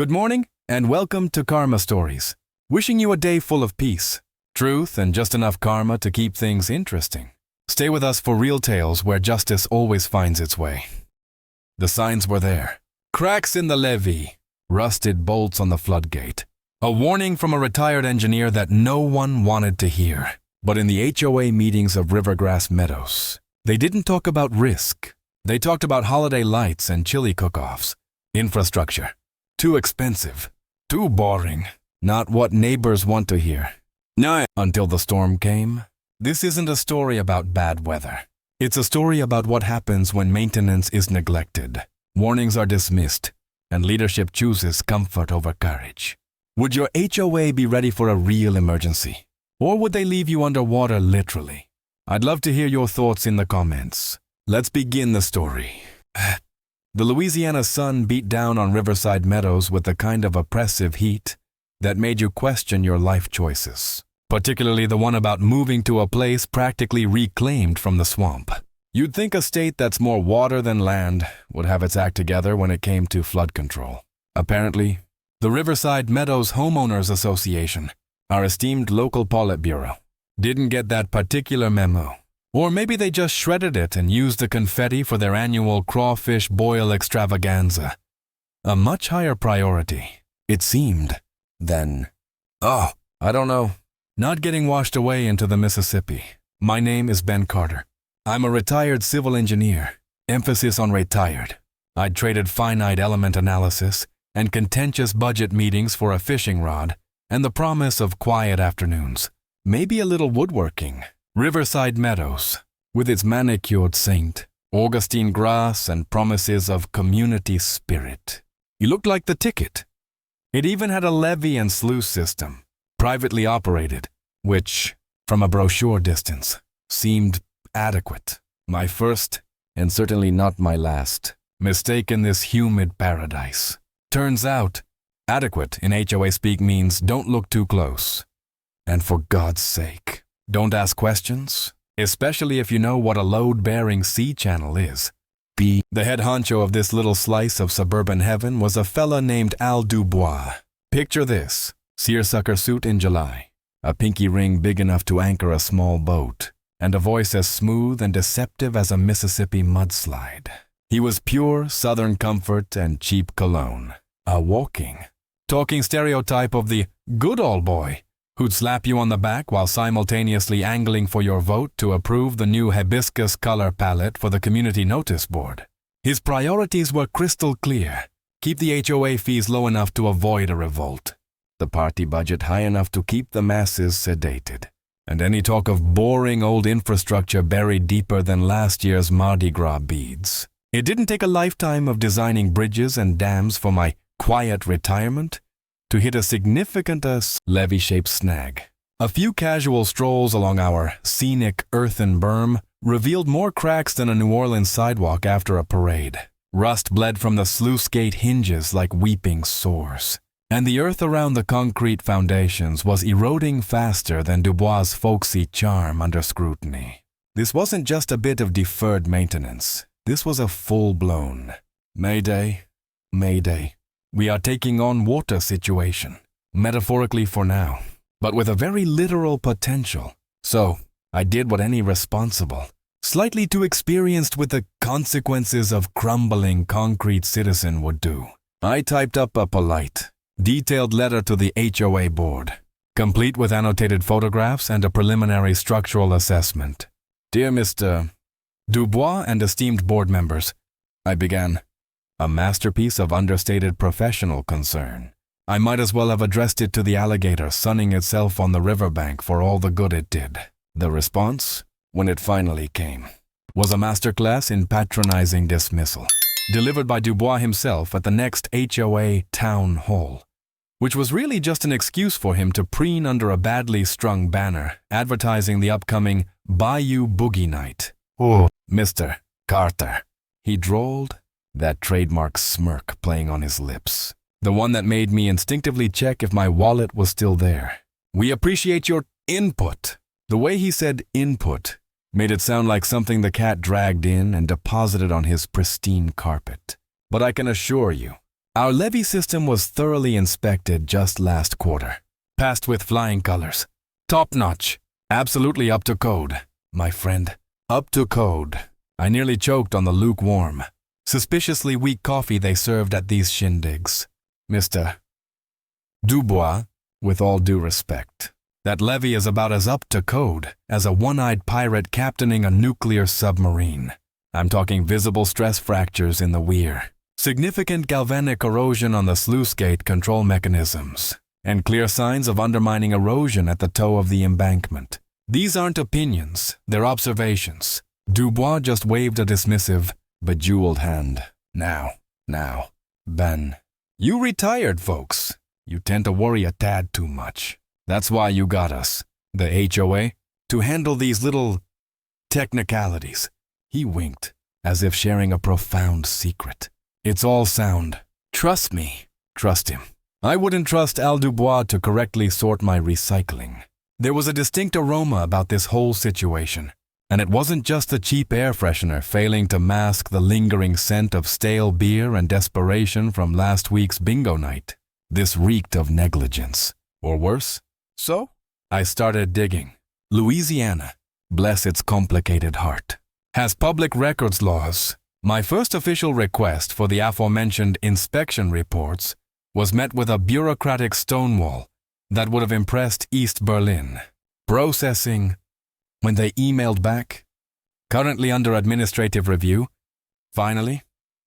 Good morning, and welcome to Karma Stories. Wishing you a day full of peace, truth, and just enough karma to keep things interesting. Stay with us for real tales where justice always finds its way. The signs were there. Cracks in the levee, rusted bolts on the floodgate. A warning from a retired engineer that no one wanted to hear. But in the HOA meetings of Rivergrass Meadows, they didn't talk about risk. They talked about holiday lights and chili cook-offs. Infrastructure. Too expensive. Too boring. Not what neighbors want to hear. No. Until the storm came. This isn't a story about bad weather. It's a story about what happens when maintenance is neglected. Warnings are dismissed, and leadership chooses comfort over courage. Would your HOA be ready for a real emergency? Or would they leave you underwater literally? I'd love to hear your thoughts in the comments. Let's begin the story. The Louisiana sun beat down on Riverside Meadows with the kind of oppressive heat that made you question your life choices, particularly the one about moving to a place practically reclaimed from the swamp. You'd think a state that's more water than land would have its act together when it came to flood control. Apparently, the Riverside Meadows Homeowners Association, our esteemed local Politburo, didn't get that particular memo. Or maybe they just shredded it and used the confetti for their annual crawfish boil extravaganza. A much higher priority, it seemed, than, I don't know, not getting washed away into the Mississippi. My name is Ben Carter. I'm a retired civil engineer, emphasis on retired. I'd traded finite element analysis and contentious budget meetings for a fishing rod and the promise of quiet afternoons, maybe a little woodworking. Riverside Meadows, with its manicured saint, Augustine grass, and promises of community spirit. You looked like the ticket. It even had a levee and sluice system, privately operated, which, from a brochure distance, seemed adequate. My first, and certainly not my last, mistake in this humid paradise. Turns out, adequate in HOA speak means don't look too close. And for God's sake, don't ask questions, especially if you know what a load-bearing sea channel is. The head honcho of this little slice of suburban heaven was a fella named Al Dubois. Picture this, seersucker suit in July, a pinky ring big enough to anchor a small boat, and a voice as smooth and deceptive as a Mississippi mudslide. He was pure Southern comfort and cheap cologne, a talking stereotype of the good old boy who'd slap you on the back while simultaneously angling for your vote to approve the new hibiscus color palette for the community notice board. His priorities were crystal clear. Keep the HOA fees low enough to avoid a revolt, the party budget high enough to keep the masses sedated, and any talk of boring old infrastructure buried deeper than last year's Mardi Gras beads. It didn't take a lifetime of designing bridges and dams for my quiet retirement to hit a significant levee-shaped snag. A few casual strolls along our scenic earthen berm revealed more cracks than a New Orleans sidewalk after a parade. Rust bled from the sluice gate hinges like weeping sores, and the earth around the concrete foundations was eroding faster than Dubois' folksy charm under scrutiny. This wasn't just a bit of deferred maintenance. This was a full-blown Mayday, Mayday. We are taking on water situation, metaphorically for now, but with a very literal potential. So, I did what any responsible, slightly too experienced with the consequences of crumbling concrete citizen would do. I typed up a polite, detailed letter to the HOA board, complete with annotated photographs and a preliminary structural assessment. Dear Mr. Dubois and esteemed board members, I began. A masterpiece of understated professional concern. I might as well have addressed it to the alligator sunning itself on the riverbank for all the good it did. The response, when it finally came, was a masterclass in patronizing dismissal, delivered by Dubois himself at the next HOA town hall, which was really just an excuse for him to preen under a badly strung banner advertising the upcoming Bayou Boogie Night. Oh, Mr. Carter, he drawled, that trademark smirk playing on his lips, the one that made me instinctively check if my wallet was still there. We appreciate your input. The way he said input made it sound like something the cat dragged in and deposited on his pristine carpet. But I can assure you, Our levee system was thoroughly inspected just last quarter. Passed with flying colors. Top notch. Absolutely up to code. My friend, up to code. I nearly choked on the lukewarm, suspiciously weak coffee they served at these shindigs. Mr. Dubois, with all due respect, that levee is about as up to code as a one-eyed pirate captaining a nuclear submarine. I'm talking visible stress fractures in the weir, significant galvanic erosion on the sluice gate control mechanisms, and clear signs of undermining erosion at the toe of the embankment. These aren't opinions, they're observations. Dubois just waved a dismissive, bejeweled hand. Now, Ben. You retired, folks. You tend to worry a tad too much. That's why you got us, the HOA, to handle these little technicalities. He winked, as if sharing a profound secret. It's all sound. Trust me. Trust him. I wouldn't trust Al Dubois to correctly sort my recycling. There was a distinct aroma about this whole situation, and it wasn't just the cheap air freshener failing to mask the lingering scent of stale beer and desperation from last week's bingo night. This reeked of negligence, or worse. So, I started digging. Louisiana, bless its complicated heart, has public records laws. My first official request for the aforementioned inspection reports was met with a bureaucratic stonewall that would have impressed East Berlin. Processing. When they emailed back, currently under administrative review. Finally,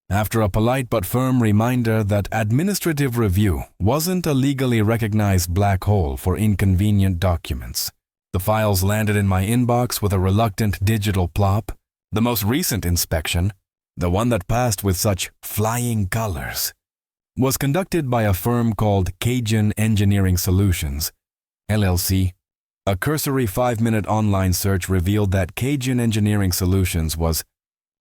after a polite but firm reminder that administrative review wasn't a legally recognized black hole for inconvenient documents, the files landed in my inbox with a reluctant digital plop. The most recent inspection, the one that passed with such flying colors, was conducted by a firm called Cajun Engineering Solutions, LLC. A cursory 5-minute online search revealed that Cajun Engineering Solutions was,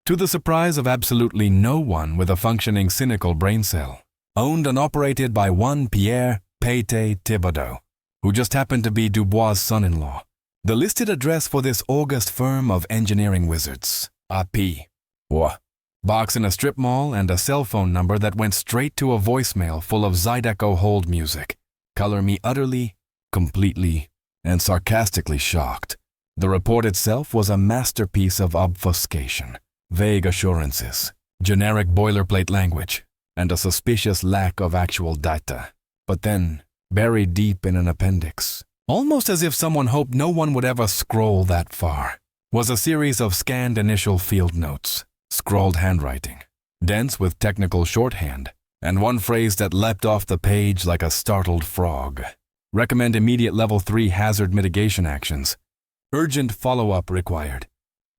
to the surprise of absolutely no one with a functioning cynical brain cell, owned and operated by one Pierre Pate Thibodeau, who just happened to be Dubois' son-in-law. The listed address for this august firm of engineering wizards, AP. Box in a strip mall and a cell phone number that went straight to a voicemail full of Zydeco hold music. Color me utterly, completely, and sarcastically shocked. The report itself was a masterpiece of obfuscation, vague assurances, generic boilerplate language, and a suspicious lack of actual data. But then, buried deep in an appendix, almost as if someone hoped no one would ever scroll that far, was a series of scanned initial field notes, scrawled handwriting, dense with technical shorthand, and one phrase that leapt off the page like a startled frog. Recommend immediate Level 3 hazard mitigation actions. Urgent follow-up required.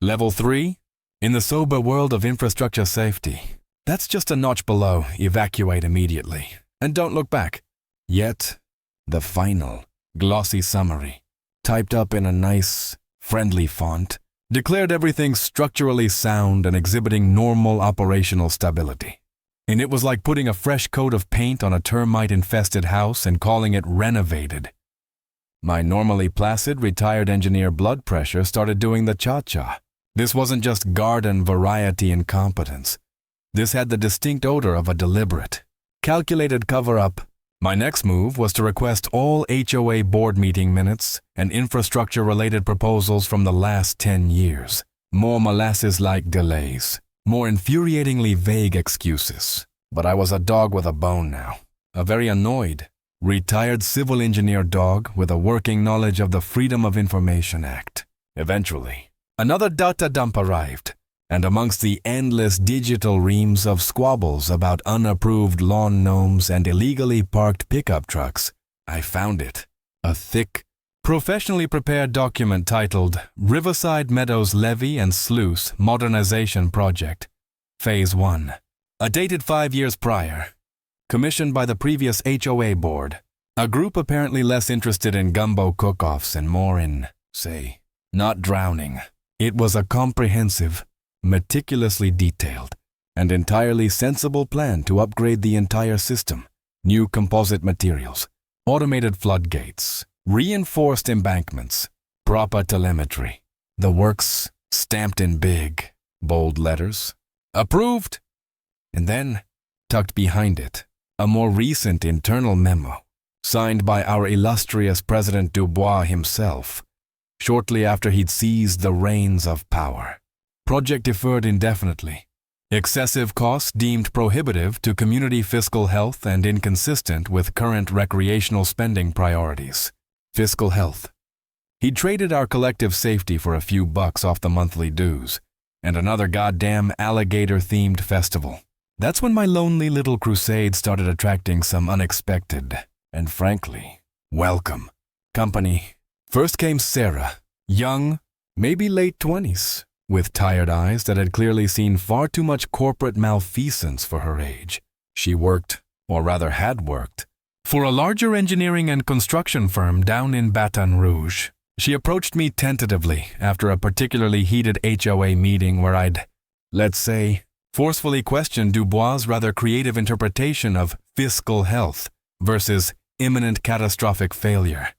Level 3? In the sober world of infrastructure safety, that's just a notch below evacuate immediately. And don't look back. Yet, the final, glossy summary, typed up in a nice, friendly font, declared everything structurally sound and exhibiting normal operational stability. And it was like putting a fresh coat of paint on a termite-infested house and calling it renovated. My normally placid retired engineer blood pressure started doing the cha-cha. This wasn't just garden variety incompetence. This had the distinct odor of a deliberate, calculated cover-up. My next move was to request all HOA board meeting minutes and infrastructure-related proposals from the last 10 years. More molasses-like delays, more infuriatingly vague excuses. But I was a dog with a bone now, a very annoyed, retired civil engineer dog with a working knowledge of the Freedom of Information Act. Eventually, another data dump arrived, and amongst the endless digital reams of squabbles about unapproved lawn gnomes and illegally parked pickup trucks, I found it. A thick, professionally prepared document titled Rivergrass Meadows Levee and Sluice Modernization Project, Phase 1. Dated 5 years prior. Commissioned by the previous HOA board. A group apparently less interested in gumbo cook-offs and more in, say, not drowning. It was a comprehensive, meticulously detailed, and entirely sensible plan to upgrade the entire system. New composite materials, automated floodgates, reinforced embankments, proper telemetry. The works stamped in big, bold letters. Approved! And then, tucked behind it, a more recent internal memo, signed by our illustrious President Dubois himself, shortly after he'd seized the reins of power. Project deferred indefinitely. Excessive costs deemed prohibitive to community fiscal health and inconsistent with current recreational spending priorities. Fiscal health. He'd traded our collective safety for a few bucks off the monthly dues, and another goddamn alligator-themed festival. That's when my lonely little crusade started attracting some unexpected, and frankly, welcome company. First came Sarah, young, maybe late 20s, with tired eyes that had clearly seen far too much corporate malfeasance for her age. She worked, or rather had worked, for a larger engineering and construction firm down in Baton Rouge. She approached me tentatively after a particularly heated HOA meeting where I'd, let's say, forcefully questioned Dubois' rather creative interpretation of fiscal health versus imminent catastrophic failure.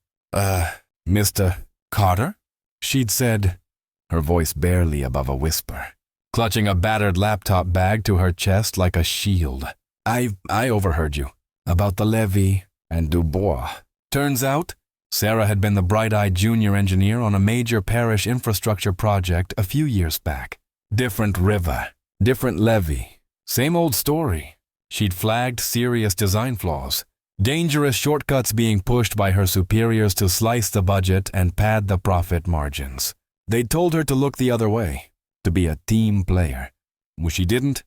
Mr. Carter? She'd said, her voice barely above a whisper, clutching a battered laptop bag to her chest like a shield. I overheard you about the levee and Dubois. Turns out, Sarah had been the bright-eyed junior engineer on a major parish infrastructure project a few years back. Different river, different levee, same old story. She'd flagged serious design flaws, dangerous shortcuts being pushed by her superiors to slice the budget and pad the profit margins. They'd told her to look the other way, to be a team player. When she didn't,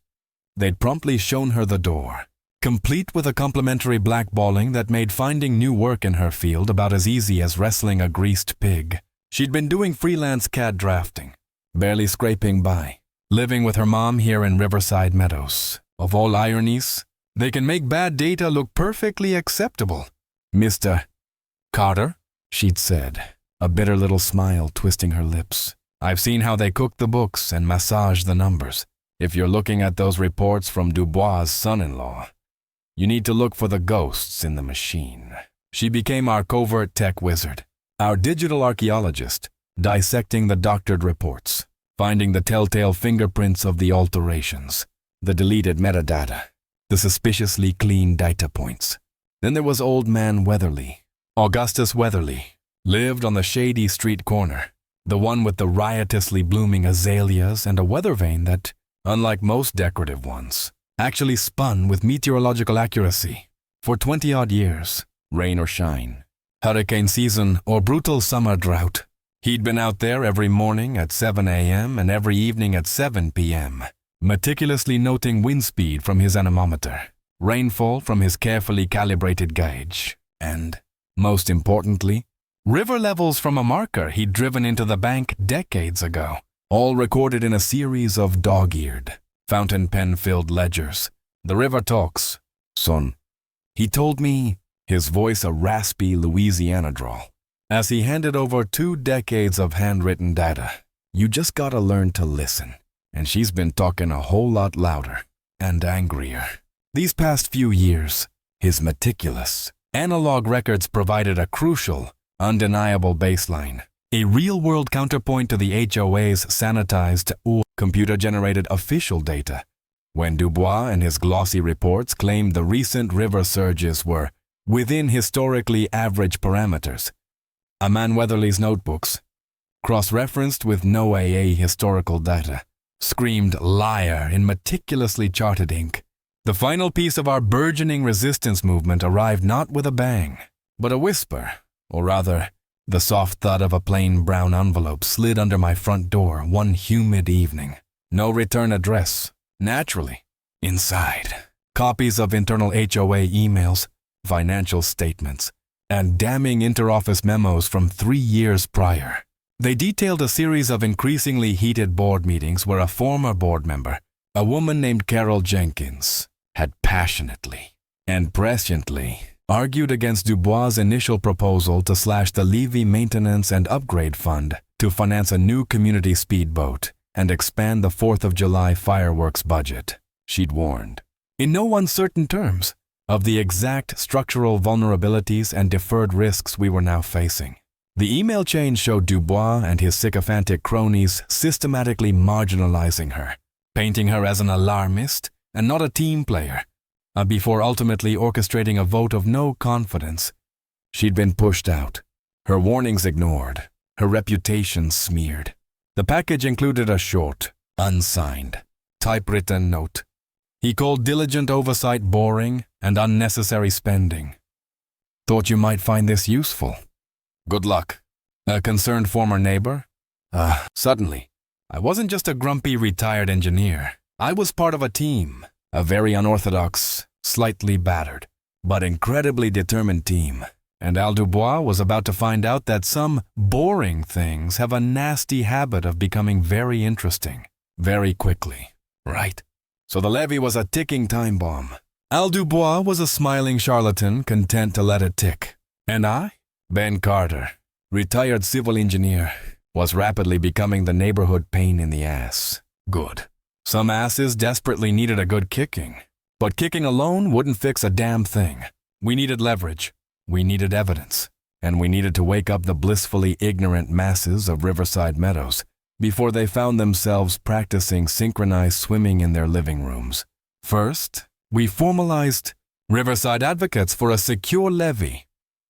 they'd promptly shown her the door, complete with a complimentary blackballing that made finding new work in her field about as easy as wrestling a greased pig. She'd been doing freelance CAD drafting, barely scraping by, living with her mom here in Rivergress Meadows. Of all ironies, they can make bad data look perfectly acceptable. Mr. Carter, she'd said, a bitter little smile twisting her lips. I've seen how they cook the books and massage the numbers. If you're looking at those reports from Dubois' son-in-law, you need to look for the ghosts in the machine. She became our covert tech wizard, our digital archaeologist, dissecting the doctored reports, finding the telltale fingerprints of the alterations, the deleted metadata, the suspiciously clean data points. Then there was old man Weatherly. Augustus Weatherly lived on the shady street corner, the one with the riotously blooming azaleas and a weather vane that, unlike most decorative ones, actually spun with meteorological accuracy for 20-odd years, rain or shine, hurricane season or brutal summer drought. He'd been out there every morning at 7 a.m. and every evening at 7 p.m., meticulously noting wind speed from his anemometer, rainfall from his carefully calibrated gauge, and, most importantly, river levels from a marker he'd driven into the bank decades ago, all recorded in a series of dog-eared, fountain pen-filled ledgers. The river talks, son. He told me, his voice a raspy Louisiana drawl, as he handed over 2 decades of handwritten data. You just gotta learn to listen. And she's been talking a whole lot louder and angrier. These past few years, his meticulous, analog records provided a crucial, undeniable baseline, a real-world counterpoint to the HOA's sanitized or computer-generated official data. When Dubois and his glossy reports claimed the recent river surges were within historically average parameters, a man Weatherly's notebooks, cross-referenced with no AA historical data, screamed liar in meticulously charted ink. The final piece of our burgeoning resistance movement arrived not with a bang, but a whisper, or rather, the soft thud of a plain brown envelope slid under my front door one humid evening. No return address. Naturally, inside, copies of internal HOA emails, financial statements, and damning interoffice memos from 3 years prior. They detailed a series of increasingly heated board meetings where a former board member, a woman named Carol Jenkins, had passionately and presciently argued against Dubois' initial proposal to slash the levee maintenance and upgrade fund to finance a new community speedboat and expand the 4th of July fireworks budget. She'd warned, in no uncertain terms, of the exact structural vulnerabilities and deferred risks we were now facing. The email chain showed Dubois and his sycophantic cronies systematically marginalizing her, painting her as an alarmist and not a team player, before ultimately orchestrating a vote of no confidence. She'd been pushed out, her warnings ignored, her reputation smeared. The package included a short, unsigned, typewritten note. He called diligent oversight boring and unnecessary spending. Thought you might find this useful. Good luck. A concerned former neighbor? Suddenly, I wasn't just a grumpy retired engineer. I was part of a team, a very unorthodox, slightly battered, but incredibly determined team. And Al Dubois was about to find out that some boring things have a nasty habit of becoming very interesting, very quickly, right? So the levee was a ticking time bomb. Al Dubois was a smiling charlatan content to let it tick. And I, Ben Carter, retired civil engineer, was rapidly becoming the neighborhood pain in the ass. Good. Some asses desperately needed a good kicking. But kicking alone wouldn't fix a damn thing. We needed leverage. We needed evidence, and we needed to wake up the blissfully ignorant masses of Riverside Meadows before they found themselves practicing synchronized swimming in their living rooms. First, we formalized Riverside Advocates for a Secure Levee.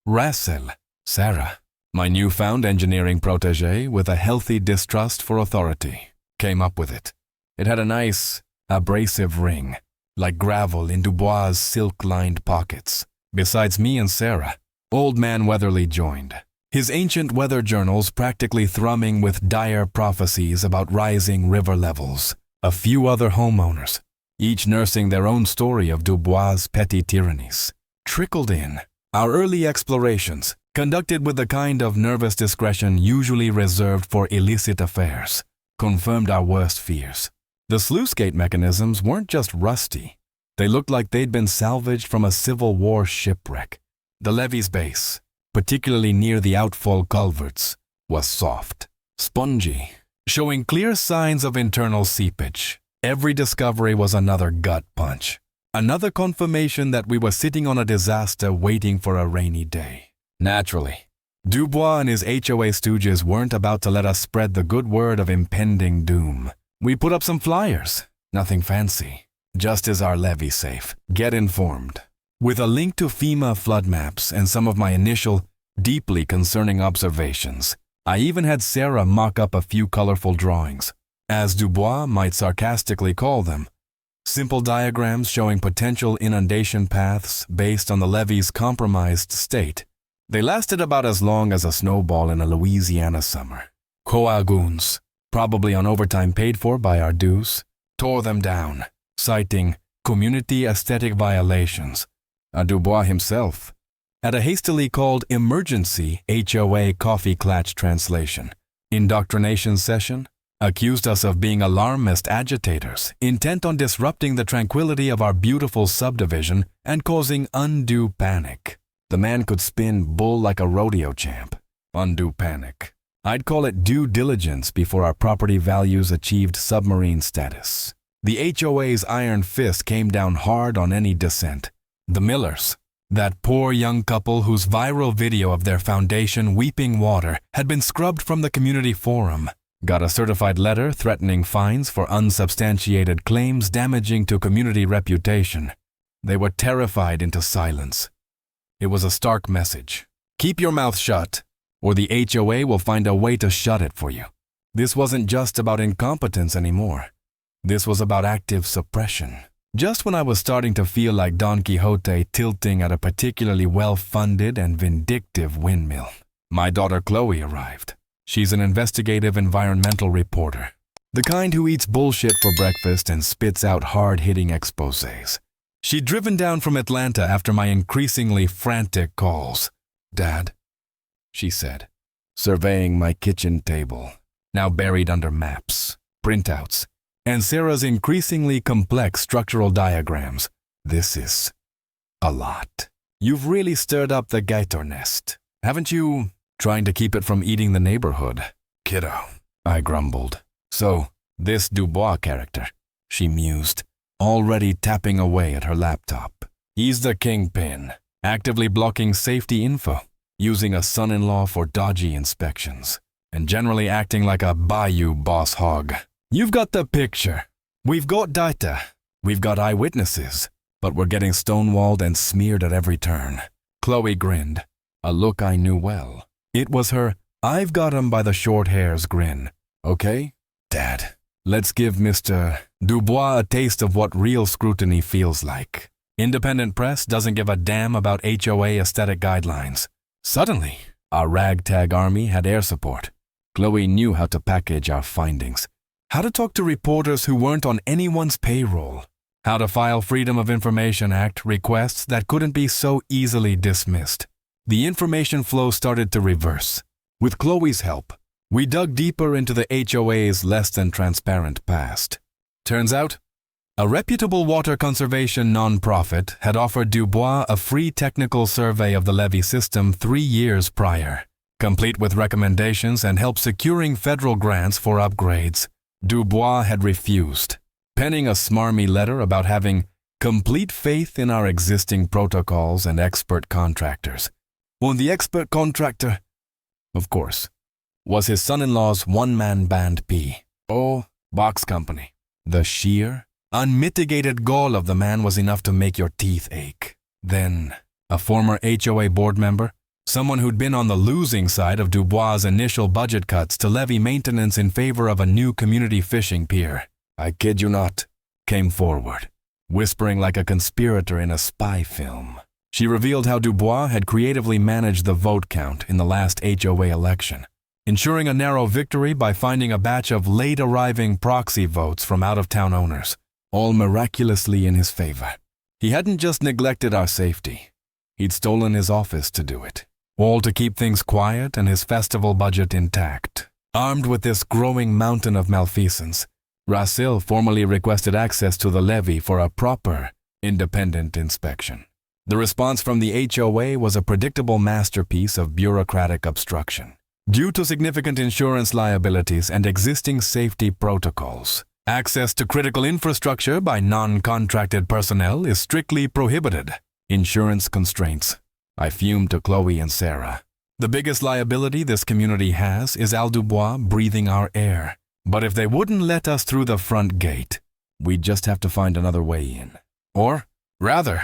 Russell, Sarah, my newfound engineering protege with a healthy distrust for authority, came up with it. It had a nice, abrasive ring, like gravel in Dubois' silk-lined pockets. Besides me and Sarah, Old Man Weatherly joined, his ancient weather journals practically thrumming with dire prophecies about rising river levels. A few other homeowners, each nursing their own story of Dubois' petty tyrannies, trickled in. Our early explorations, conducted with the kind of nervous discretion usually reserved for illicit affairs, confirmed our worst fears. The sluice gate mechanisms weren't just rusty. They looked like they'd been salvaged from a Civil War shipwreck. The levee's base, particularly near the outfall culverts, was soft, spongy, showing clear signs of internal seepage. Every discovery was another gut punch, another confirmation that we were sitting on a disaster waiting for a rainy day. Naturally, Dubois and his HOA stooges weren't about to let us spread the good word of impending doom. We put up some flyers, nothing fancy. Just as our levee safe, get informed, with a link to FEMA flood maps and some of my initial, deeply concerning observations. I even had Sarah mock up a few colorful drawings, as Dubois might sarcastically call them, simple diagrams showing potential inundation paths based on the levee's compromised state. They lasted about as long as a snowball in a Louisiana summer. HOA goons, probably on overtime paid for by our dues, tore them down, citing community aesthetic violations. Dubois himself, at a hastily called emergency HOA coffee clatch translation, indoctrination session, accused us of being alarmist agitators, intent on disrupting the tranquility of our beautiful subdivision and causing undue panic. The man could spin bull like a rodeo champ. Undue panic. I'd call it due diligence before our property values achieved submarine status. The HOA's iron fist came down hard on any dissent. The Millers, that poor young couple whose viral video of their foundation weeping water had been scrubbed from the community forum, got a certified letter threatening fines for unsubstantiated claims damaging to community reputation. They were terrified into silence. It was a stark message. Keep your mouth shut, or the HOA will find a way to shut it for you. This wasn't just about incompetence anymore. This was about active suppression. Just when I was starting to feel like Don Quixote tilting at a particularly well-funded and vindictive windmill, my daughter Chloe arrived. She's an investigative environmental reporter, the kind who eats bullshit for breakfast and spits out hard-hitting exposés. She'd driven down from Atlanta after my increasingly frantic calls. "Dad," she said, surveying my kitchen table, now buried under maps, printouts, and Sarah's increasingly complex structural diagrams. "This is a lot. You've really stirred up the gator nest, haven't you? Trying to keep it from eating the neighborhood." "Kiddo," I grumbled. "So, this Dubois character," she mused, already tapping away at her laptop. "He's the kingpin, actively blocking safety info, using a son-in-law for dodgy inspections, and generally acting like a bayou boss hog. You've got the picture. We've got data. We've got eyewitnesses. but were getting stonewalled and smeared at every turn. Chloe grinned, a look I knew well. It was her "I've got 'em by the short hairs" grin. Okay, Dad, let's give Mr. Dubois a taste of what real scrutiny feels like. Independent press doesn't give a damn about HOA aesthetic guidelines. Suddenly, our ragtag army had air support. Chloe knew how to package our findings, how to talk to reporters who weren't on anyone's payroll, how to file Freedom of Information Act requests that couldn't be so easily dismissed. The information flow started to reverse. With Chloe's help, we dug deeper into the HOA's less than transparent past. Turns out, a reputable water conservation nonprofit had offered Dubois a free technical survey of the levee system 3 years prior, complete with recommendations and help securing federal grants for upgrades. Dubois had refused, penning a smarmy letter about having complete faith in our existing protocols and expert contractors. And the expert contractor, of course, was his son-in-law's one-man band P.O. Box Company. The sheer, unmitigated gall of the man was enough to make your teeth ache. Then, a former HOA board member, someone who'd been on the losing side of Dubois' initial budget cuts to levee maintenance in favor of a new community fishing pier, I kid you not, came forward, whispering like a conspirator in a spy film. She revealed how Dubois had creatively managed the vote count in the last HOA election, ensuring a narrow victory by finding a batch of late-arriving proxy votes from out-of-town owners, all miraculously in his favor. He hadn't just neglected our safety. He'd stolen his office to do it, all to keep things quiet and his festival budget intact. Armed with this growing mountain of malfeasance, Rasil formally requested access to the levee for a proper, independent inspection. The response from the HOA was a predictable masterpiece of bureaucratic obstruction. Due to significant insurance liabilities and existing safety protocols, access to critical infrastructure by non-contracted personnel is strictly prohibited. Insurance constraints. I fumed to Chloe and Sarah. The biggest liability this community has is Al Dubois breathing our air. But if they wouldn't let us through the front gate, we'd just have to find another way in. Or, rather,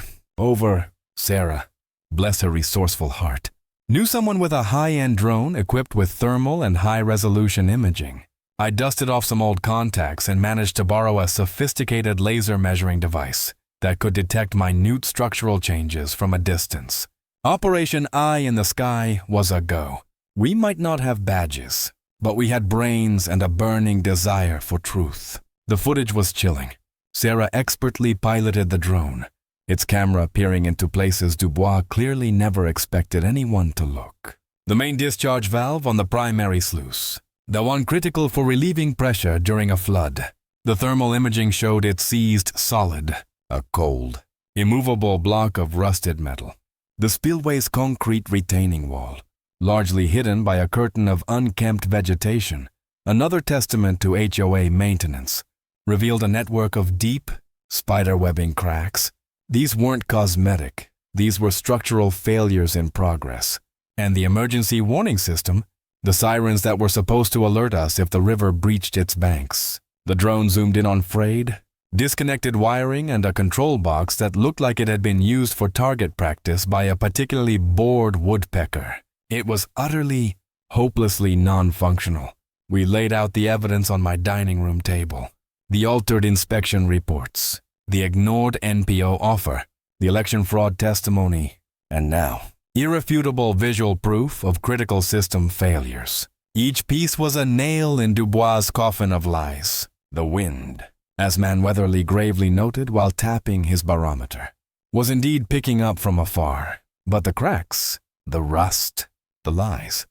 Sarah, bless her resourceful heart, knew someone with a high-end drone equipped with thermal and high-resolution imaging. I dusted off some old contacts and managed to borrow a sophisticated laser measuring device that could detect minute structural changes from a distance. Operation Eye in the Sky was a go. We might not have badges, but we had brains and a burning desire for truth. The footage was chilling. Sarah expertly piloted the drone, its camera peering into places Dubois clearly never expected anyone to look. The main discharge valve on the primary sluice, the one critical for relieving pressure during a flood. The thermal imaging showed it seized solid, a cold, immovable block of rusted metal. The spillway's concrete retaining wall, largely hidden by a curtain of unkempt vegetation, another testament to HOA maintenance, revealed a network of deep, spiderwebbing cracks. These weren't cosmetic. These were structural failures in progress. And the emergency warning system, the sirens that were supposed to alert us if the river breached its banks. The drone zoomed in on frayed, disconnected wiring and a control box that looked like it had been used for target practice by a particularly bored woodpecker. It was utterly, hopelessly non-functional. We laid out the evidence on my dining room table. The altered inspection reports, the ignored NPO offer, the election fraud testimony, and now, irrefutable visual proof of critical system failures. Each piece was a nail in Dubois' coffin of lies. The wind, as Manweatherly gravely noted while tapping his barometer, was indeed picking up from afar. But the cracks, the rust, the lies,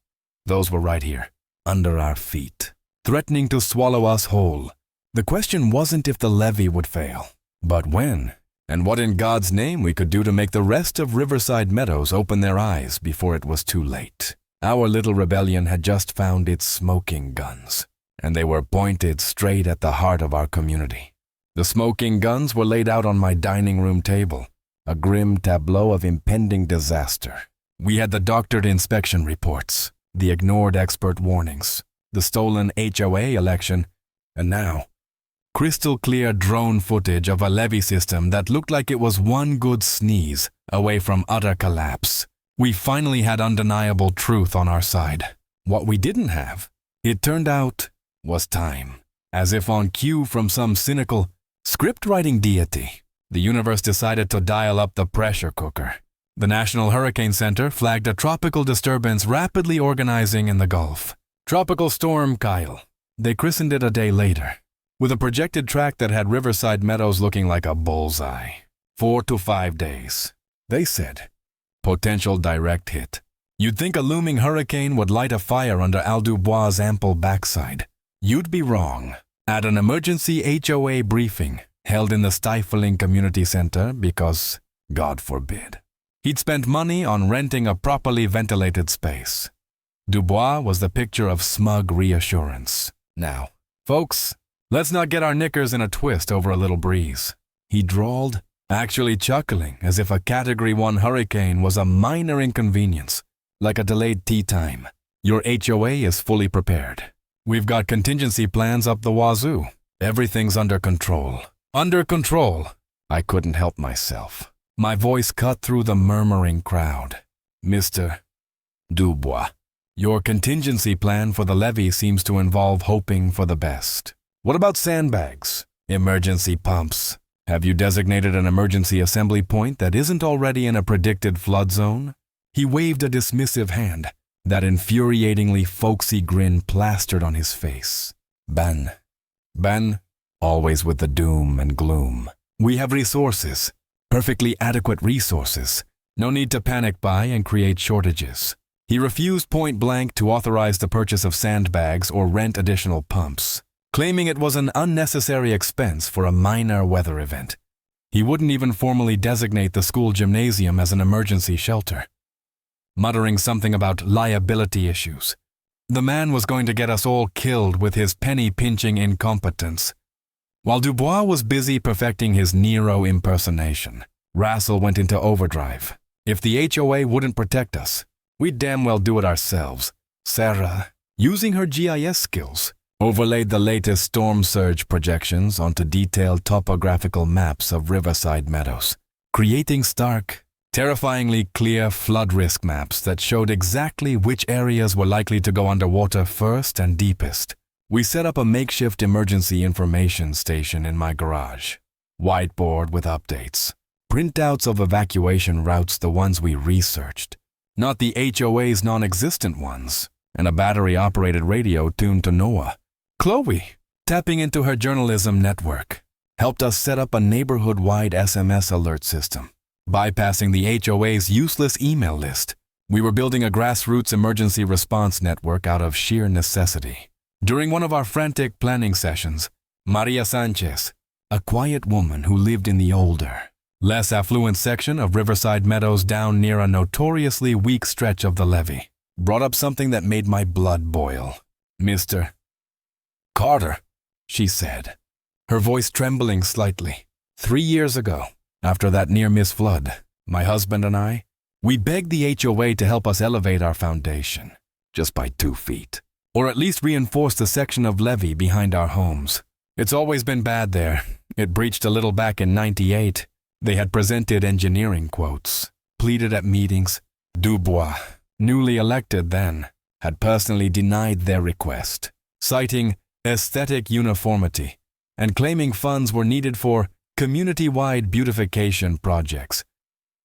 those were right here, under our feet, threatening to swallow us whole. The question wasn't if the levee would fail, but when, and what in God's name we could do to make the rest of Riverside Meadows open their eyes before it was too late. Our little rebellion had just found its smoking guns, and they were pointed straight at the heart of our community. The smoking guns were laid out on my dining room table, a grim tableau of impending disaster. We had the doctored inspection reports, the ignored expert warnings, the stolen HOA election, and now, Crystal clear drone footage of a levee system that looked like it was one good sneeze away from utter collapse. We finally had undeniable truth on our side. What we didn't have, it turned out, was time. As if on cue from some cynical, script-writing deity, the universe decided to dial up the pressure cooker. The National Hurricane Center flagged a tropical disturbance rapidly organizing in the Gulf. Tropical Storm Kyle. They christened it a day later, with a projected track that had Riverside Meadows looking like a bullseye. 4 to 5 days. They said, potential direct hit. You'd think a looming hurricane would light a fire under Al Dubois' ample backside. You'd be wrong. At an emergency HOA briefing held in the stifling community center because, God forbid, he'd spent money on renting a properly ventilated space. Dubois was the picture of smug reassurance. Now, folks, let's not get our knickers in a twist over a little breeze. He drawled, actually chuckling as if a Category 1 hurricane was a minor inconvenience, like a delayed tea time. Your HOA is fully prepared. We've got contingency plans up the wazoo. Everything's under control. Under control. I couldn't help myself. My voice cut through the murmuring crowd. Mr. Dubois, your contingency plan for the levee seems to involve hoping for the best. What about sandbags? Emergency pumps? Have you designated an emergency assembly point that isn't already in a predicted flood zone? He waved a dismissive hand, that infuriatingly folksy grin plastered on his face. Ben, always with the doom and gloom. We have resources, perfectly adequate resources. No need to panic buy and create shortages. He refused point blank to authorize the purchase of sandbags or rent additional pumps, claiming it was an unnecessary expense for a minor weather event. He wouldn't even formally designate the school gymnasium as an emergency shelter, muttering something about liability issues. The man was going to get us all killed with his penny-pinching incompetence. While Dubois was busy perfecting his Nero impersonation, Rassel went into overdrive. If the HOA wouldn't protect us, we'd damn well do it ourselves. Sarah, using her GIS skills, overlaid the latest storm surge projections onto detailed topographical maps of Riverside Meadows, creating stark, terrifyingly clear flood risk maps that showed exactly which areas were likely to go underwater first and deepest. We set up a makeshift emergency information station in my garage. Whiteboard with updates. Printouts of evacuation routes, the ones we researched, not the HOA's non-existent ones, and a battery-operated radio tuned to NOAA. Chloe, tapping into her journalism network, helped us set up a neighborhood-wide SMS alert system. Bypassing the HOA's useless email list, we were building a grassroots emergency response network out of sheer necessity. During one of our frantic planning sessions, Maria Sanchez, a quiet woman who lived in the older, less affluent section of Riverside Meadows down near a notoriously weak stretch of the levee, brought up something that made my blood boil. Mr. Carter, she said, her voice trembling slightly. 3 years ago, after that near-miss flood, my husband and I, we begged the HOA to help us elevate our foundation, just by 2 feet, or at least reinforce the section of levee behind our homes. It's always been bad there. It breached a little back in '98. They had presented engineering quotes, pleaded at meetings. Dubois, newly elected then, had personally denied their request, citing aesthetic uniformity and claiming funds were needed for community-wide beautification projects,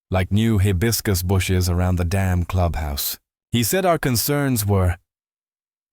like new hibiscus bushes around the dam clubhouse. He said our concerns were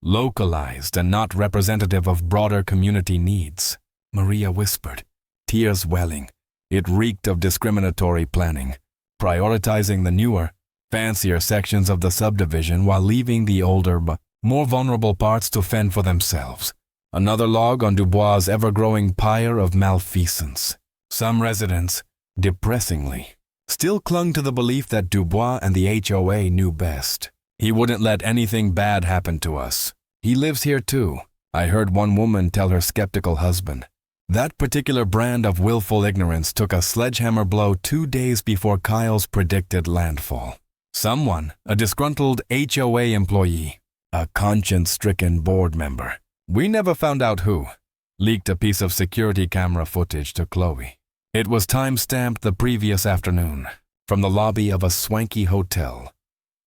localized and not representative of broader community needs. Maria whispered, tears welling. It reeked of discriminatory planning, prioritizing the newer, fancier sections of the subdivision while leaving the older, more vulnerable parts to fend for themselves. Another log on Dubois' ever-growing pyre of malfeasance. Some residents, depressingly, still clung to the belief that Dubois and the HOA knew best. He wouldn't let anything bad happen to us. He lives here too, I heard one woman tell her skeptical husband. That particular brand of willful ignorance took a sledgehammer blow 2 days before Kyle's predicted landfall. Someone, a disgruntled HOA employee, a conscience-stricken board member, we never found out who, leaked a piece of security camera footage to Chloe. It was time-stamped the previous afternoon from the lobby of a swanky hotel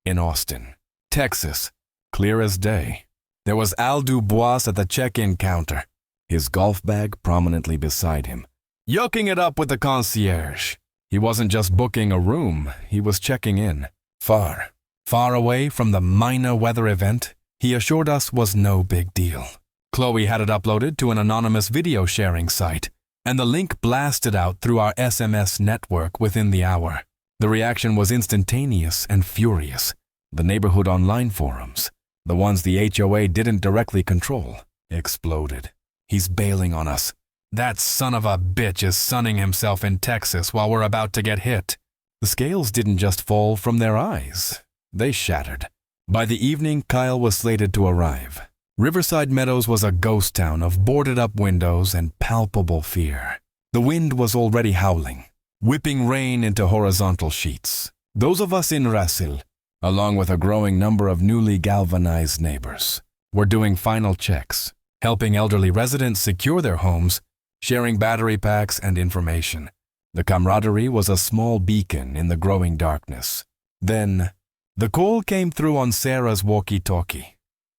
in Austin, Texas, clear as day. There was Al Dubois at the check-in counter, his golf bag prominently beside him, yoking it up with the concierge. He wasn't just booking a room, he was checking in. Far away from the minor weather event he assured us was no big deal. Chloe had it uploaded to an anonymous video sharing site, and the link blasted out through our SMS network within the hour. The reaction was instantaneous and furious. The neighborhood online forums, the ones the HOA didn't directly control, exploded. He's bailing on us. That son of a bitch is sunning himself in Texas while we're about to get hit. The scales didn't just fall from their eyes. They shattered. By the evening, Kyle was slated to arrive. Riverside Meadows was a ghost town of boarded-up windows and palpable fear. The wind was already howling, whipping rain into horizontal sheets. Those of us in Rasil, along with a growing number of newly galvanized neighbors, were doing final checks, helping elderly residents secure their homes, sharing battery packs and information. The camaraderie was a small beacon in the growing darkness. Then, the call came through on Sarah's walkie-talkie.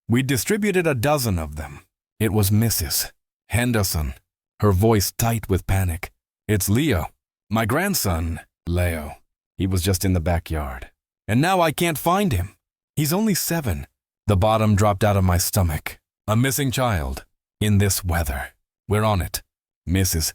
We distributed a dozen of them. It was Mrs. Henderson, her voice tight with panic. "It's Leo. My grandson, Leo. He was just in the backyard. And now I can't find him. He's only 7. The bottom dropped out of my stomach. A missing child. In this weather. We're on it. Mrs.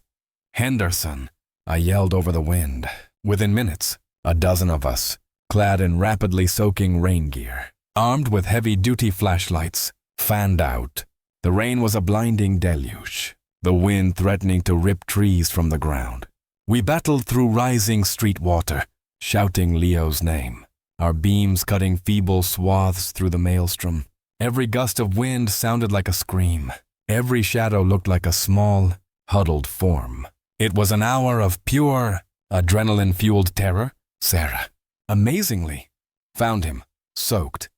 Henderson," I yelled over the wind. Within minutes, a dozen of us, clad in rapidly soaking rain gear, armed with heavy-duty flashlights, fanned out. The rain was a blinding deluge, the wind threatening to rip trees from the ground. We battled through rising street water, shouting Leo's name, our beams cutting feeble swaths through the maelstrom. Every gust of wind sounded like a scream. Every shadow looked like a small, huddled form. It was an hour of pure, adrenaline-fueled terror. Sarah, amazingly, found him, soaked,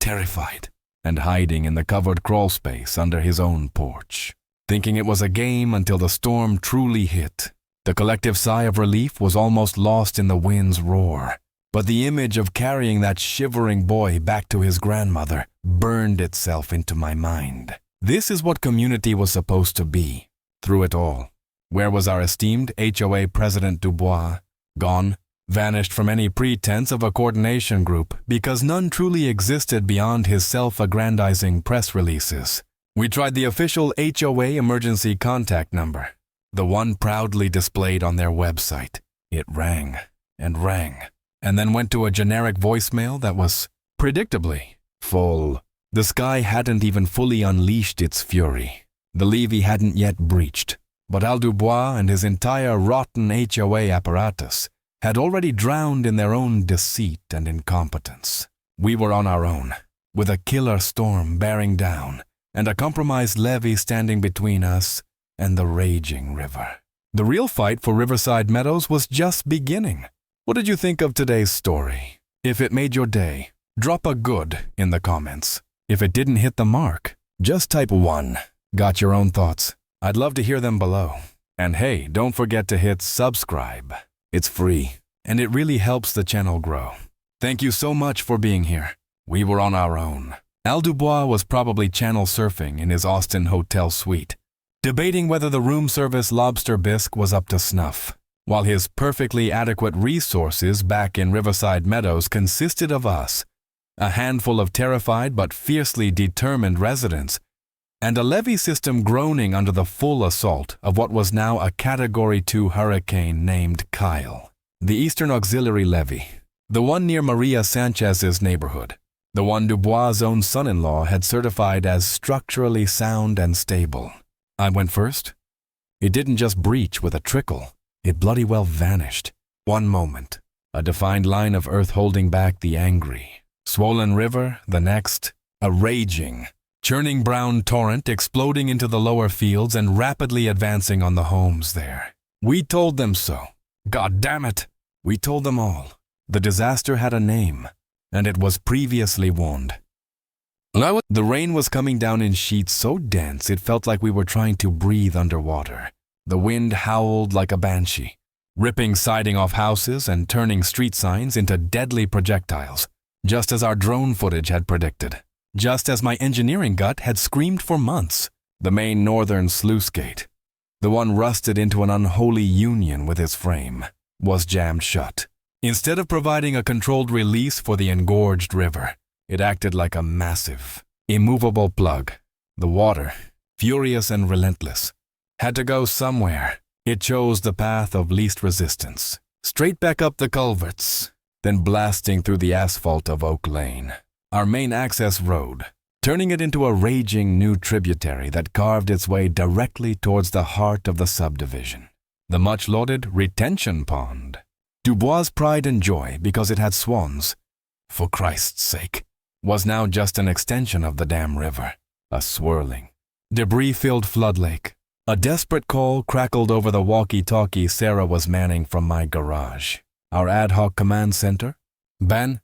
terrified, and hiding in the covered crawl space under his own porch, thinking it was a game until the storm truly hit. The collective sigh of relief was almost lost in the wind's roar, but the image of carrying that shivering boy back to his grandmother burned itself into my mind. This is what community was supposed to be, through it all. Where was our esteemed HOA President Dubois? Gone, vanished from any pretense of a coordination group because none truly existed beyond his self-aggrandizing press releases. We tried the official HOA emergency contact number, the one proudly displayed on their website. It rang, and then went to a generic voicemail that was, predictably, full. The sky hadn't even fully unleashed its fury. The levee hadn't yet breached, but Al Dubois and his entire rotten HOA apparatus had already drowned in their own deceit and incompetence. We were on our own, with a killer storm bearing down and a compromised levee standing between us and the raging river. The real fight for Riverside Meadows was just beginning. What did you think of today's story? If it made your day, drop a good in the comments. If it didn't hit the mark, just type 1. Got your own thoughts? I'd love to hear them below. And hey, don't forget to hit subscribe. It's free, and it really helps the channel grow. Thank you so much for being here. We were on our own. Al Dubois was probably channel surfing in his Austin hotel suite, debating whether the room service lobster bisque was up to snuff, while his perfectly adequate resources back in Riverside Meadows consisted of us, a handful of terrified but fiercely determined residents, and a levee system groaning under the full assault of what was now a Category 2 hurricane named Kyle. The Eastern Auxiliary Levee, the one near Maria Sanchez's neighborhood, the one Dubois' own son-in-law had certified as structurally sound and stable. I went first. It didn't just breach with a trickle, it bloody well vanished. One moment, a defined line of earth holding back the angry, swollen river, the next, a raging, churning brown torrent exploding into the lower fields and rapidly advancing on the homes there. We told them so. God damn it! We told them all. The disaster had a name, and it was previously warned. The rain was coming down in sheets so dense it felt like we were trying to breathe underwater. The wind howled like a banshee, ripping siding off houses and turning street signs into deadly projectiles, just as our drone footage had predicted, just as my engineering gut had screamed for months. The main northern sluice gate, the one rusted into an unholy union with its frame, was jammed shut. Instead of providing a controlled release for the engorged river, it acted like a massive, immovable plug. The water, furious and relentless, had to go somewhere. It chose the path of least resistance, straight back up the culverts, then blasting through the asphalt of Oak Lane, our main access road, turning it into a raging new tributary that carved its way directly towards the heart of the subdivision. The much-lauded retention pond. Dubois' pride and joy because it had swans, for Christ's sake, was now just an extension of the damn river, a swirling, debris-filled flood lake. A desperate call crackled over the walkie-talkie Sarah was manning from my garage. Our ad hoc command center? Ben,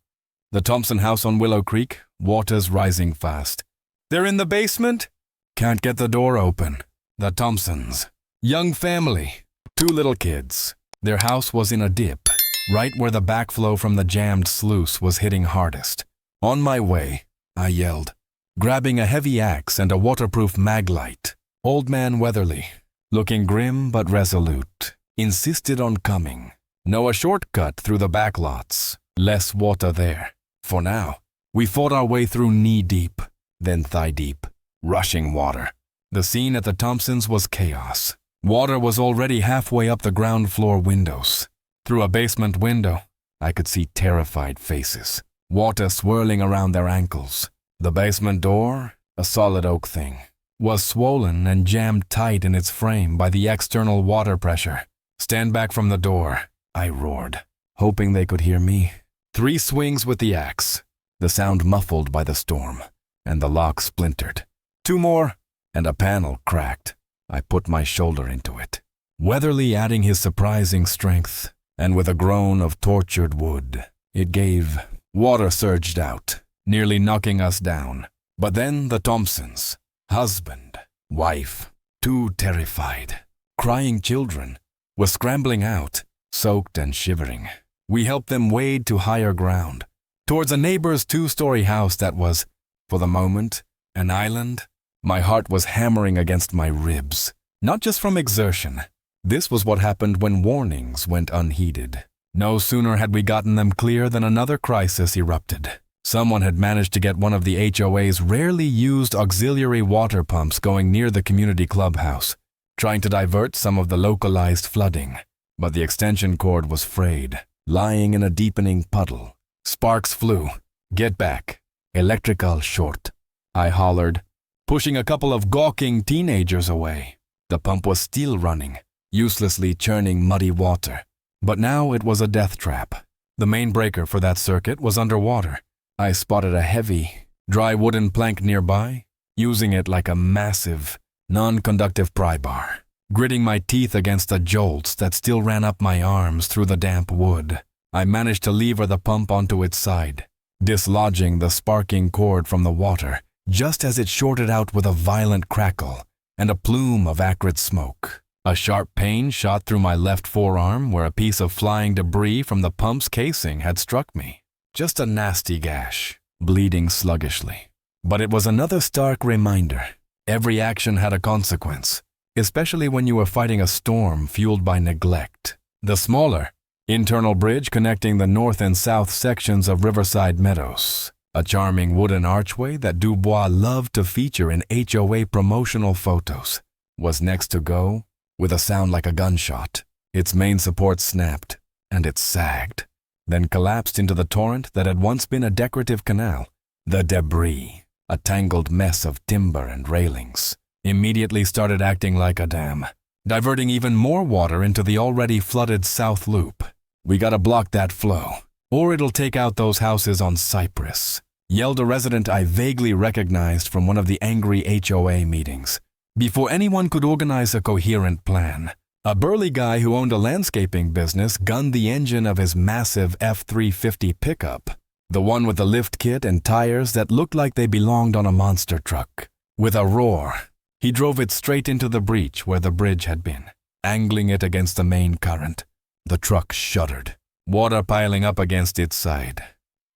the Thompson house on Willow Creek, water's rising fast. They're in the basement? Can't get the door open. The Thompsons. Young family. 2 little kids. Their house was in a dip, right where the backflow from the jammed sluice was hitting hardest. On my way, I yelled, grabbing a heavy axe and a waterproof mag light. Old man Weatherly, looking grim but resolute, insisted on coming. No a shortcut through the backlots. Less water there. For now, we fought our way through knee-deep, then thigh-deep, rushing water. The scene at the Thompsons was chaos. Water was already halfway up the ground floor windows. Through a basement window, I could see terrified faces, water swirling around their ankles. The basement door, a solid oak thing, was swollen and jammed tight in its frame by the external water pressure. Stand back from the door, I roared, hoping they could hear me. 3 swings with the axe, the sound muffled by the storm, and the lock splintered. 2 more, and a panel cracked. I put my shoulder into it, Weatherly adding his surprising strength, and with a groan of tortured wood, it gave. Water surged out, nearly knocking us down. But then the Thompsons, husband, wife, 2 terrified, crying children, were scrambling out, soaked and shivering. We helped them wade to higher ground, towards a neighbor's 2-story house that was, for the moment, an island. My heart was hammering against my ribs, not just from exertion. This was what happened when warnings went unheeded. No sooner had we gotten them clear than another crisis erupted. Someone had managed to get one of the HOA's rarely used auxiliary water pumps going near the community clubhouse, trying to divert some of the localized flooding. But the extension cord was frayed, lying in a deepening puddle. Sparks flew. Get back. Electrical short. I hollered, pushing a couple of gawking teenagers away. The pump was still running, uselessly churning muddy water. But now it was a death trap. The main breaker for that circuit was underwater. I spotted a heavy, dry wooden plank nearby, using it like a massive, non-conductive pry bar, gritting my teeth against the jolts that still ran up my arms through the damp wood. I managed to lever the pump onto its side, dislodging the sparking cord from the water just as it shorted out with a violent crackle and a plume of acrid smoke. A sharp pain shot through my left forearm where a piece of flying debris from the pump's casing had struck me. Just a nasty gash, bleeding sluggishly. But it was another stark reminder. Every action had a consequence, especially when you were fighting a storm fueled by neglect. The smaller, internal bridge connecting the north and south sections of Rivergrass Meadows, a charming wooden archway that Dubois loved to feature in HOA promotional photos, was next to go with a sound like a gunshot. Its main support snapped, and it sagged, then collapsed into the torrent that had once been a decorative canal. The debris, a tangled mess of timber and railings, immediately started acting like a dam, diverting even more water into the already flooded South Loop. We gotta block that flow, or it'll take out those houses on Cypress, yelled a resident I vaguely recognized from one of the angry HOA meetings. Before anyone could organize a coherent plan, a burly guy who owned a landscaping business gunned the engine of his massive F-350 pickup The one with the lift kit and tires that looked like they belonged on a monster truck. With a roar, he drove it straight into the breach where the bridge had been, angling it against the main current. The truck shuddered, water piling up against its side.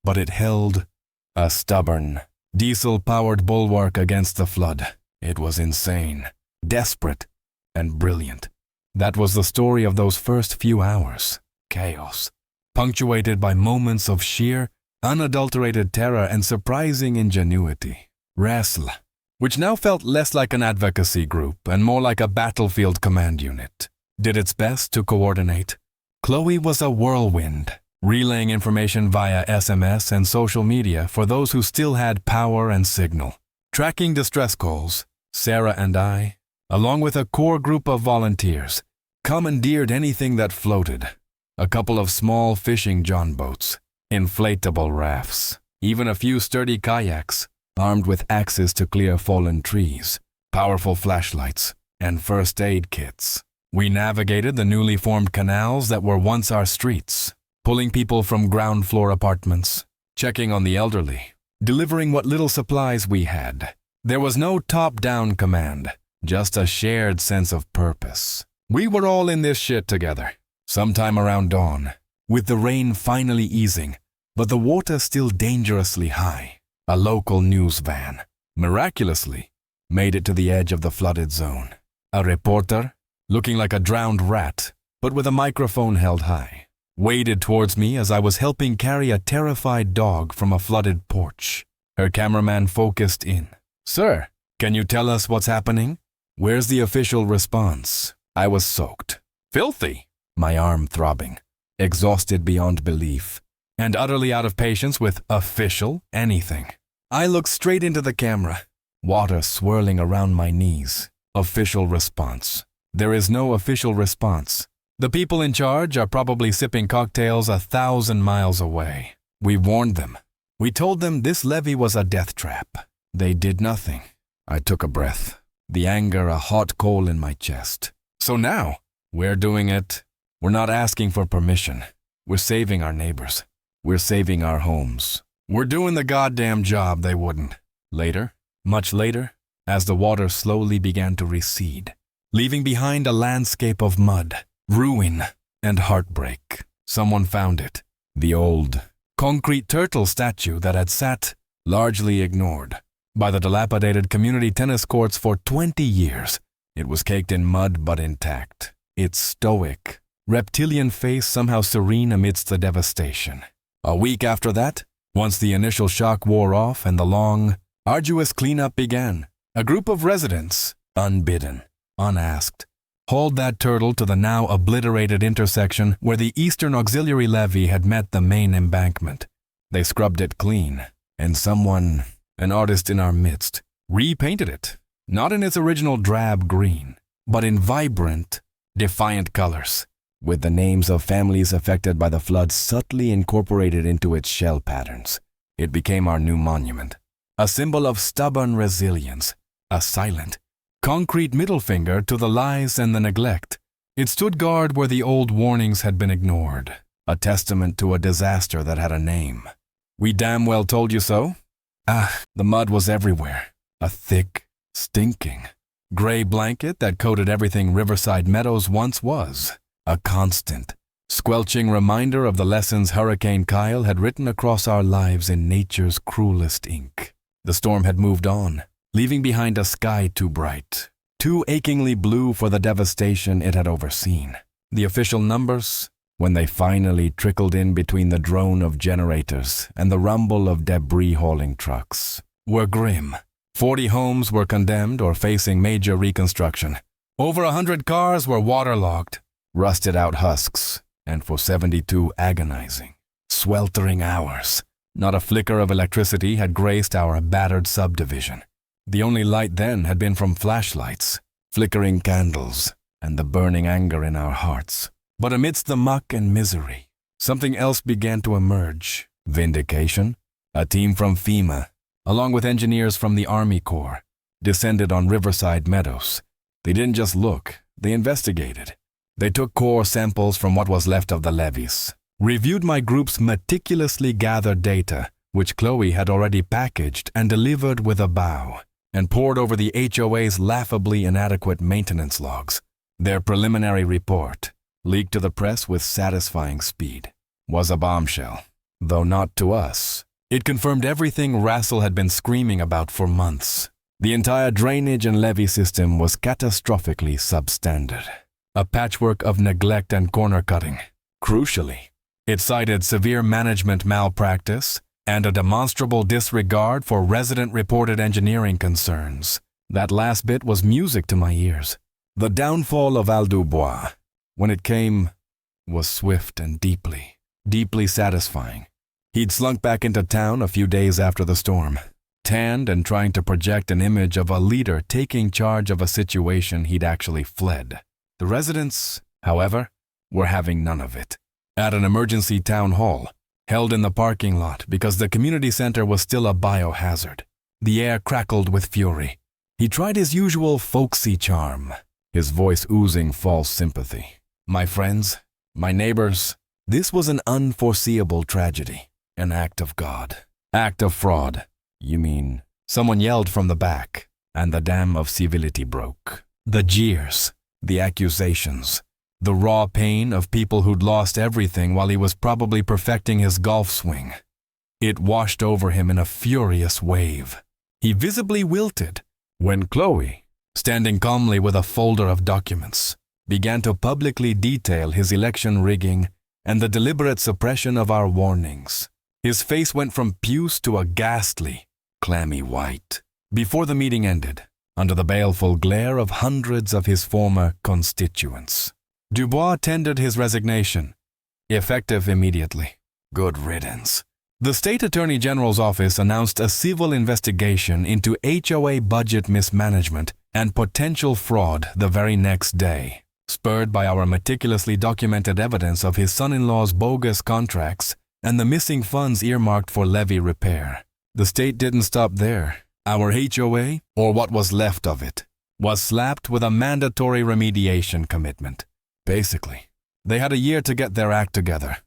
But it held, a stubborn, diesel-powered bulwark against the flood. It was insane, desperate, and brilliant. That was the story of those first few hours. Chaos, punctuated by moments of sheer, unadulterated terror and surprising ingenuity. Wrestle, which now felt less like an advocacy group and more like a battlefield command unit, did its best to coordinate. Chloe was a whirlwind, relaying information via SMS and social media for those who still had power and signal. Tracking distress calls, Sarah and I, along with a core group of volunteers, commandeered anything that floated. A couple of small fishing john boats, inflatable rafts, even a few sturdy kayaks, armed with axes to clear fallen trees, powerful flashlights, and first aid kits. We navigated the newly formed canals that were once our streets, pulling people from ground floor apartments, checking on the elderly, delivering what little supplies we had. There was no top-down command, just a shared sense of purpose. We were all in this shit together, sometime around dawn, with the rain finally easing, but the water still dangerously high. A local news van, miraculously, made it to the edge of the flooded zone. A reporter, looking like a drowned rat, but with a microphone held high, waded towards me as I was helping carry a terrified dog from a flooded porch. Her cameraman focused in. "Sir, can you tell us what's happening? Where's the official response?" I was soaked. Filthy. My arm throbbing, exhausted beyond belief, and utterly out of patience with official anything. I looked straight into the camera, water swirling around my knees. Official response. There is no official response. The people in charge are probably sipping cocktails 1,000 miles away. We warned them. We told them this levee was a death trap. They did nothing. I took a breath, the anger a hot coal in my chest. So now, we're doing it. We're not asking for permission. We're saving our neighbors. We're saving our homes. We're doing the goddamn job they wouldn't. Later, much later, as the water slowly began to recede, leaving behind a landscape of mud, ruin, and heartbreak, someone found it. The old, concrete turtle statue that had sat, largely ignored, by the dilapidated community tennis courts for 20 years. It was caked in mud but intact, its stoic, reptilian face somehow serene amidst the devastation. A week after that, once the initial shock wore off and the long, arduous cleanup began, a group of residents, unbidden, unasked, hauled that turtle to the now obliterated intersection where the Eastern Auxiliary Levee had met the main embankment. They scrubbed it clean, and someone, an artist in our midst, repainted it, not in its original drab green, but in vibrant, defiant colors, with the names of families affected by the flood subtly incorporated into its shell patterns. It became our new monument, a symbol of stubborn resilience, a silent, concrete middle finger to the lies and the neglect. It stood guard where the old warnings had been ignored, a testament to a disaster that had a name. We damn well told you so. The mud was everywhere, a thick, stinking, gray blanket that coated everything Riverside Meadows once was, a constant, squelching reminder of the lessons Hurricane Kyle had written across our lives in nature's cruelest ink. The storm had moved on, leaving behind a sky too bright, too achingly blue for the devastation it had overseen. The official numbers, when they finally trickled in between the drone of generators and the rumble of debris-hauling trucks, were grim. 40 homes were condemned or facing major reconstruction. Over 100 cars were waterlogged, rusted out husks, and for 72 agonizing, sweltering hours, not a flicker of electricity had graced our battered subdivision. The only light then had been from flashlights, flickering candles, and the burning anger in our hearts. But amidst the muck and misery, something else began to emerge. Vindication. A team from FEMA, along with engineers from the Army Corps, descended on Riverside Meadows. They didn't just look, they investigated. They took core samples from what was left of the levees, reviewed my group's meticulously gathered data, which Chloe had already packaged and delivered with a bow, and pored over the HOA's laughably inadequate maintenance logs. Their preliminary report, leaked to the press with satisfying speed, was a bombshell, though not to us. It confirmed everything Rassel had been screaming about for months. The entire drainage and levee system was catastrophically substandard, a patchwork of neglect and corner cutting. Crucially, it cited severe management malpractice and a demonstrable disregard for resident-reported engineering concerns. That last bit was music to my ears. The downfall of Dubois, when it came, was swift and deeply satisfying. He'd slunk back into town a few days after the storm, tanned and trying to project an image of a leader taking charge of a situation he'd actually fled. The residents, however, were having none of it. At an emergency town hall, held in the parking lot because the community center was still a biohazard, the air crackled with fury. He tried his usual folksy charm, his voice oozing false sympathy. My friends, my neighbors, this was an unforeseeable tragedy, an act of God, act of fraud. You mean? Someone yelled from the back, and the dam of civility broke. The jeers, the accusations, the raw pain of people who'd lost everything while he was probably perfecting his golf swing. It washed over him in a furious wave. He visibly wilted when Chloe, standing calmly with a folder of documents, began to publicly detail his election rigging and the deliberate suppression of our warnings. His face went from puce to a ghastly, clammy white. Before the meeting ended, under the baleful glare of hundreds of his former constituents, Dubois tendered his resignation, effective immediately. Good riddance. The State Attorney General's office announced a civil investigation into HOA budget mismanagement and potential fraud the very next day, spurred by our meticulously documented evidence of his son-in-law's bogus contracts and the missing funds earmarked for levee repair. The state didn't stop there. Our HOA, or what was left of it, was slapped with a mandatory remediation commitment. Basically, they had a year to get their act together.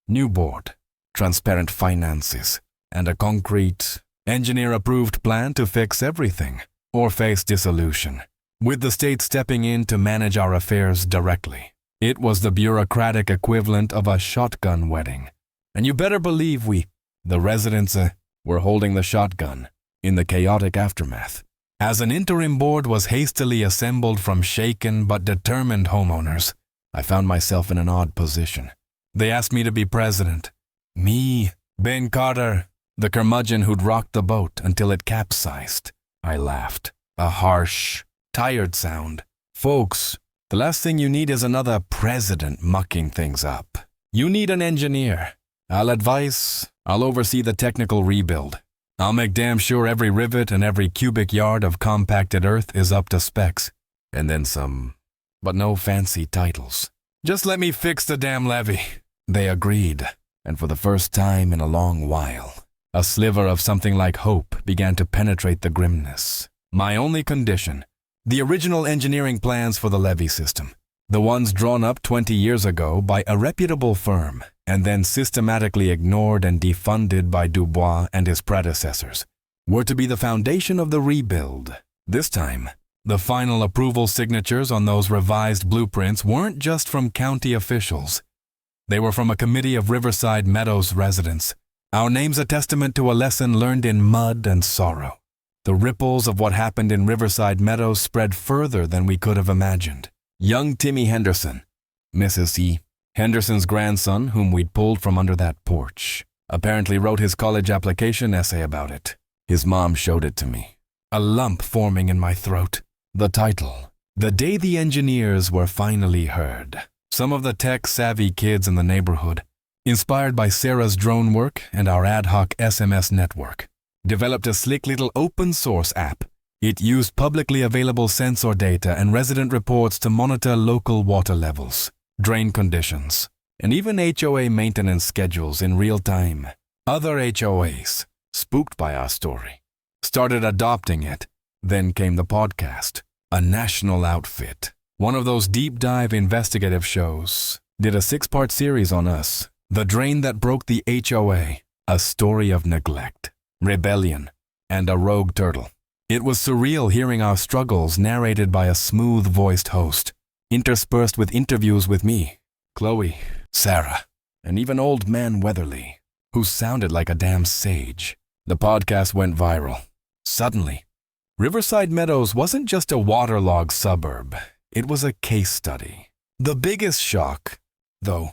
New board, transparent finances, and a concrete, engineer-approved plan to fix everything, or face dissolution, with the state stepping in to manage our affairs directly. It was the bureaucratic equivalent of a shotgun wedding. And you better believe we, the residents, were holding the shotgun in the chaotic aftermath. As an interim board was hastily assembled from shaken but determined homeowners, I found myself in an odd position. They asked me to be president. Me, Ben Carter, the curmudgeon who'd rocked the boat until it capsized. I laughed. A harsh, tired sound. Folks, the last thing you need is another president mucking things up. You need an engineer. I'll advise, I'll oversee the technical rebuild. I'll make damn sure every rivet and every cubic yard of compacted earth is up to specs. And then some, but no fancy titles. Just let me fix the damn levee. They agreed, and for the first time in a long while, a sliver of something like hope began to penetrate the grimness. My only condition, the original engineering plans for the levee system, the ones drawn up 20 years ago by a reputable firm and then systematically ignored and defunded by Dubois and his predecessors, were to be the foundation of the rebuild. This time, the final approval signatures on those revised blueprints weren't just from county officials. They were from a committee of Rivergrass Meadows residents, our names a testament to a lesson learned in mud and sorrow. The ripples of what happened in Rivergrass Meadows spread further than we could have imagined. Young Timmy Henderson, Mrs. C. Henderson's grandson, whom we'd pulled from under that porch, apparently wrote his college application essay about it. His mom showed it to me. A lump forming in my throat. The title, The Day the Engineers Were Finally Heard. Some of the tech-savvy kids in the neighborhood, inspired by Sarah's drone work and our ad hoc SMS network, developed a slick little open-source app. It used publicly available sensor data and resident reports to monitor local water levels, drain conditions, and even HOA maintenance schedules in real time. Other HOAs, spooked by our story, started adopting it. Then came the podcast, a national outfit. One of those deep-dive investigative shows did a 6-part series on us, The drain that broke the HOA, a story of neglect, rebellion, and a rogue turtle. It was surreal hearing our struggles narrated by a smooth-voiced host, interspersed with interviews with me, Chloe, Sarah, and even old man Weatherly, who sounded like a damn sage. The podcast went viral. Suddenly, Riverside Meadows wasn't just a waterlogged suburb, it was a case study. The biggest shock, though,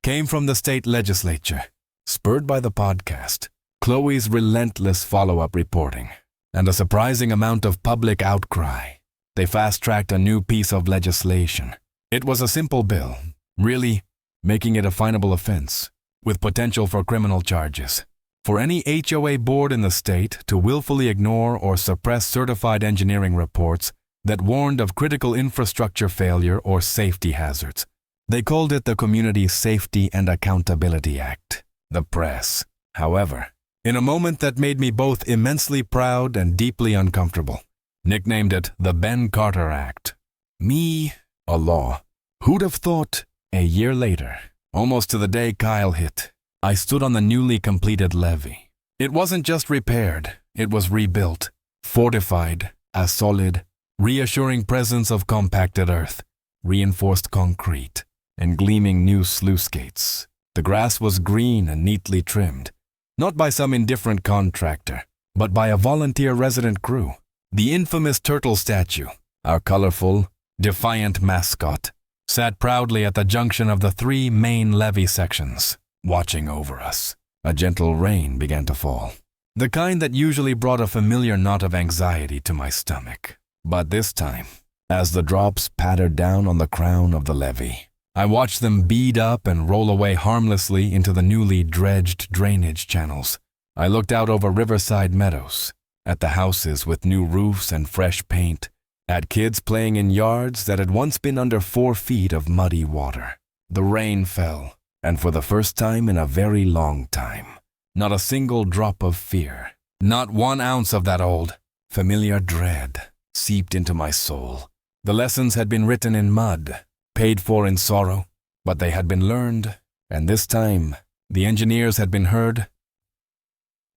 came from the state legislature, spurred by the podcast, Chloe's relentless follow-up reporting, and a surprising amount of public outcry. They fast-tracked a new piece of legislation. It was a simple bill, really making it a finable offense, with potential for criminal charges, for any HOA board in the state to willfully ignore or suppress certified engineering reports that warned of critical infrastructure failure or safety hazards. They called it the Community Safety and Accountability Act, the press. However, in a moment that made me both immensely proud and deeply uncomfortable, nicknamed it the Ben Carter Act. Me, a law. Who'd have thought, a year later, almost to the day Kyle hit, I stood on the newly completed levee. It wasn't just repaired, it was rebuilt, fortified, a solid, reassuring presence of compacted earth, reinforced concrete, and gleaming new sluice gates. The grass was green and neatly trimmed, not by some indifferent contractor, but by a volunteer resident crew. The infamous turtle statue, our colorful, defiant mascot, sat proudly at the junction of the three main levee sections, watching over us. A gentle rain began to fall, the kind that usually brought a familiar knot of anxiety to my stomach. But this time, as the drops pattered down on the crown of the levee, I watched them bead up and roll away harmlessly into the newly dredged drainage channels. I looked out over Riverside Meadows, at the houses with new roofs and fresh paint, at kids playing in yards that had once been under 4 feet of muddy water. The rain fell, and for the first time in a very long time, not a single drop of fear, not 1 ounce of that old, familiar dread seeped into my soul. The lessons had been written in mud, paid for in sorrow, but they had been learned, and this time, the engineers had been heard.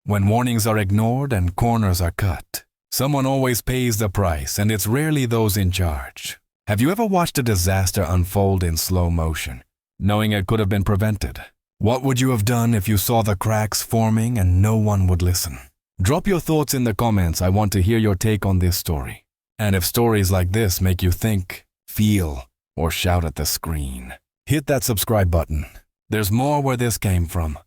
When warnings are ignored and corners are cut, someone always pays the price, and it's rarely those in charge. Have you ever watched a disaster unfold in slow motion, knowing it could have been prevented? What would you have done if you saw the cracks forming and no one would listen? Drop your thoughts in the comments. I want to hear your take on this story. And if stories like this make you think, feel, or shout at the screen, hit that subscribe button. There's more where this came from.